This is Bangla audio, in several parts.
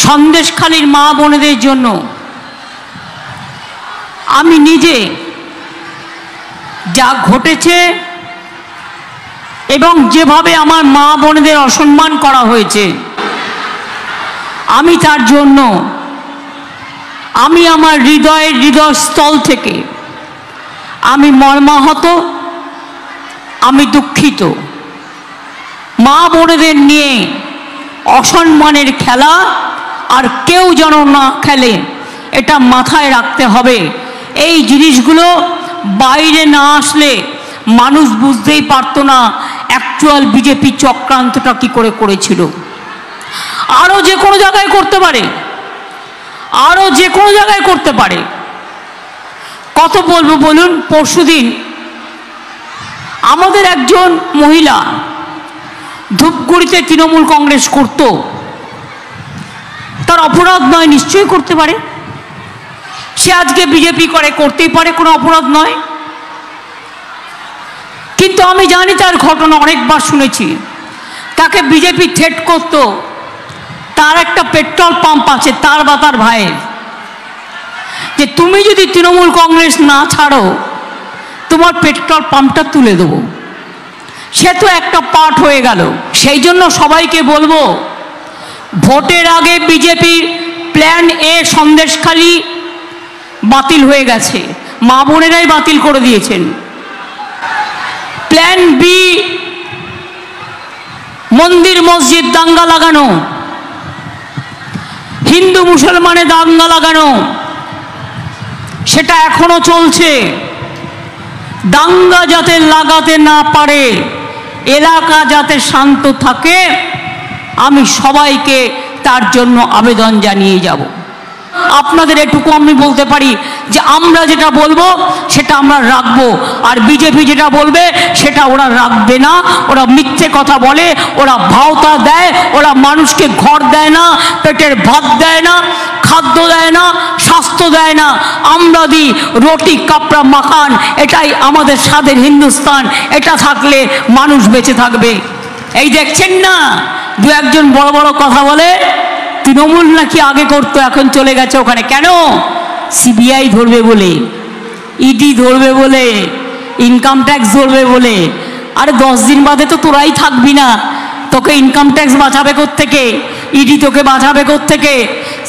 সন্দেশখালীর মা বোনেদের জন্য আমি নিজে যা ঘটেছে এবং যেভাবে আমার মা বোনেদের অসম্মান করা হয়েছে, আমি তার জন্য আমি আমার হৃদয়স্থল থেকে আমি মর্মাহত, আমি দুঃখিত। মা বোনেদের নিয়ে অসম্মানের খেলা আর কেউ যেন না খেলে, এটা মাথায় রাখতে হবে। এই জিনিসগুলো বাইরে না আসলে মানুষ বুঝতেই পারতো না অ্যাকচুয়াল বিজেপি চক্রান্তটা কি করে করেছিল। আরও যে কোনো জায়গায় করতে পারে, আরও যে কোনো জায়গায় করতে পারে। কত বলবো বলুন? পরশুদিন আমাদের একজন মহিলা ধূপগুড়িতে তৃণমূল কংগ্রেস করত, তার অপরাধ নয়, নিশ্চয়ই করতে পারে। সে আজকে বিজেপি করে, করতেই পারে, কোনো অপরাধ নয়। কিন্তু আমি জানি তার ঘটনা, অনেকবার শুনেছি। তাকে বিজেপি থ্রেট করত, তার একটা পেট্রোল পাম্প আছে তার বা তার ভাইয়ের, যে তুমি যদি তৃণমূল কংগ্রেস না ছাড়ো তোমার পেট্রোল পাম্পটা তুলে দেবো। সে তো একটা পার্ট হয়ে গেল। সেই জন্য সবাইকে বলবো, ভোটের আগে বিজেপির প্ল্যান এ সন্দেশখালী বাতিল হয়ে গেছে, মা বোনেরাই বাতিল করে দিয়েছেন। প্ল্যান বি মন্দির মসজিদ দাঙ্গা লাগানো, হিন্দু মুসলমানে দাঙ্গা লাগানো, সেটা এখনো চলছে। দাঙ্গা যাতে লাগাতে না পারে, এলাকা যাতে শান্ত থাকে, আমি সবাইকে তার জন্য আবেদন জানিয়ে যাব। আপনাদের এটুকু আমি বলতে পারি যে আমরা যেটা বলবো সেটা আমরা রাখবো, আর বিজেপি যেটা বলবে সেটা ওরা রাখবে না। ওরা মিথ্যে কথা বলে, ওরা ভাওতা দেয়, ওরা মানুষকে ঘর দেয় না, পেটের ভাত দেয় না, খাদ্য দেয় না, স্বাস্থ্য দেয় না। আমরা দিই রুটি কাপড়া মাখান, এটাই আমাদের স্বাদের হিন্দুস্তান। এটা থাকলে মানুষ বেঁচে থাকবে। এই দেখছেন না, দু একজন বড় বড় কথা বলে, তৃণমূল নাকি আগে করতো, এখন চলে গেছে ওখানে। কেন? সিবিআই ধরবে বলে, ইডি ধরবে বলে, ইনকাম ট্যাক্স ধরবে বলে। আরে 10 দিন বাদে তো তোরাই থাকবি না, তোকে ইনকাম ট্যাক্স বাঁচাবে কোত্থেকে? ইডি তোকে বাঁচাবে কোত্থেকে?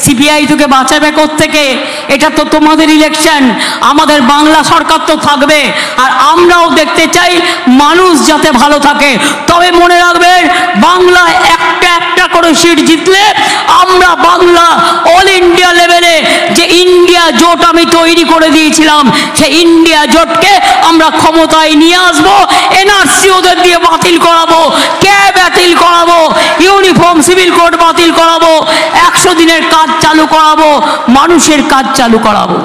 সিবিআই তোকে বাঁচাবে কোত্থেকে? এটা তো তোমাদের ইলেকশন। আমাদের বাংলা সরকার তো থাকবে, আর আমরাও দেখতে চাই মানুষ যাতে ভালো থাকে। তবে মনে রাখবেন, বাংলা একটা একটা করে সিট জিতলে আমরা বাংলা অল ইন্ডিয়া লেভেলে যে ইন্ডিয়া জোট আমি তৈরি করে দিয়েছিলাম, সেই ইন্ডিয়া জোটকে আমরা ক্ষমতায় নিয়ে আসবো। এনআরসি ওদের দিয়ে বাতিল করাবো, ক্যাব বাতিল করাবো, ইউনিফর্ম সিভিল কোড বাতিল করাবো, 100 দিনের কাজ চালু করাবো, মানুষের কাজ চালু করাবো।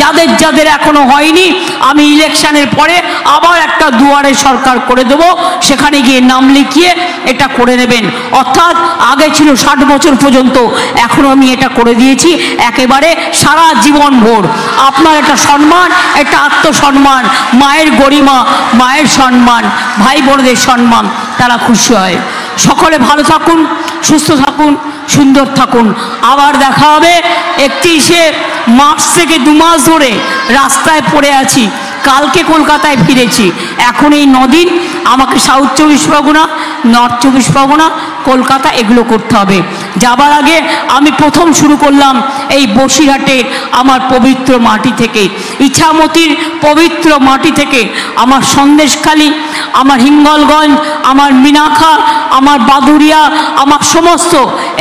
যাদের যাদের এখনো হয়নি, আমি ইলেকশনের পরে আবার একটা দুয়ারে সরকার করে দেব, সেখানে গিয়ে নাম লিখিয়ে এটা করে নেবেন। অর্থাৎ আগে ছিল 60 বছর পর্যন্ত, এখন আমি এটা করে দিয়েছি একেবারে সারা জীবন ভোর। আপনার একটা সম্মান, একটা আত্মসম্মান, মায়ের গরিমা, মায়ের সম্মান, ভাই বোনদের সম্মান, তারা খুশি হয়। সকলে ভালো থাকুন, সুস্থ থাকুন, সুন্দর থাকুন। আবার দেখা হবে। 31শে মার্চ থেকে 2 মাস ধরে রাস্তায় পড়ে আছি। কালকে কলকাতায় ফিরেছি। এখন এই 9 দিন আমাকে সাউথ 24 পরগনা, নর্থ 24 পরগনা, কলকাতা এগুলো করতে হবে। যাবার আগে আমি প্রথম শুরু করলাম এই বসিরহাটের আমার পবিত্র মাটি থেকে, ইছামতির পবিত্র মাটি থেকে, আমার সন্দেশখালী, আমার হিঙ্গলগঞ্জ, আমার মিনাখা, আমার বাদুরিয়া, আমার সমস্ত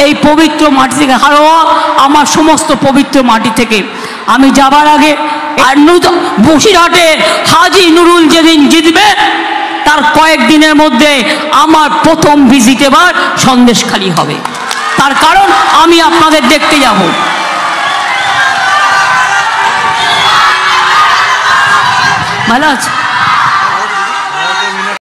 এই পবিত্র মাটি থেকে, হারোয়া, আমার সমস্ত পবিত্র মাটি থেকে আমি যাবার আগে আর বসিরহাটে হাজি নুরুল যেদিন জিতবে তার কয়েকদিনের মধ্যে আমার প্রথম ভিজিট এবার সন্দেশখালী হবে। তার কারণ আমি আপনাদের দেখতে যাব। ভালো আছে।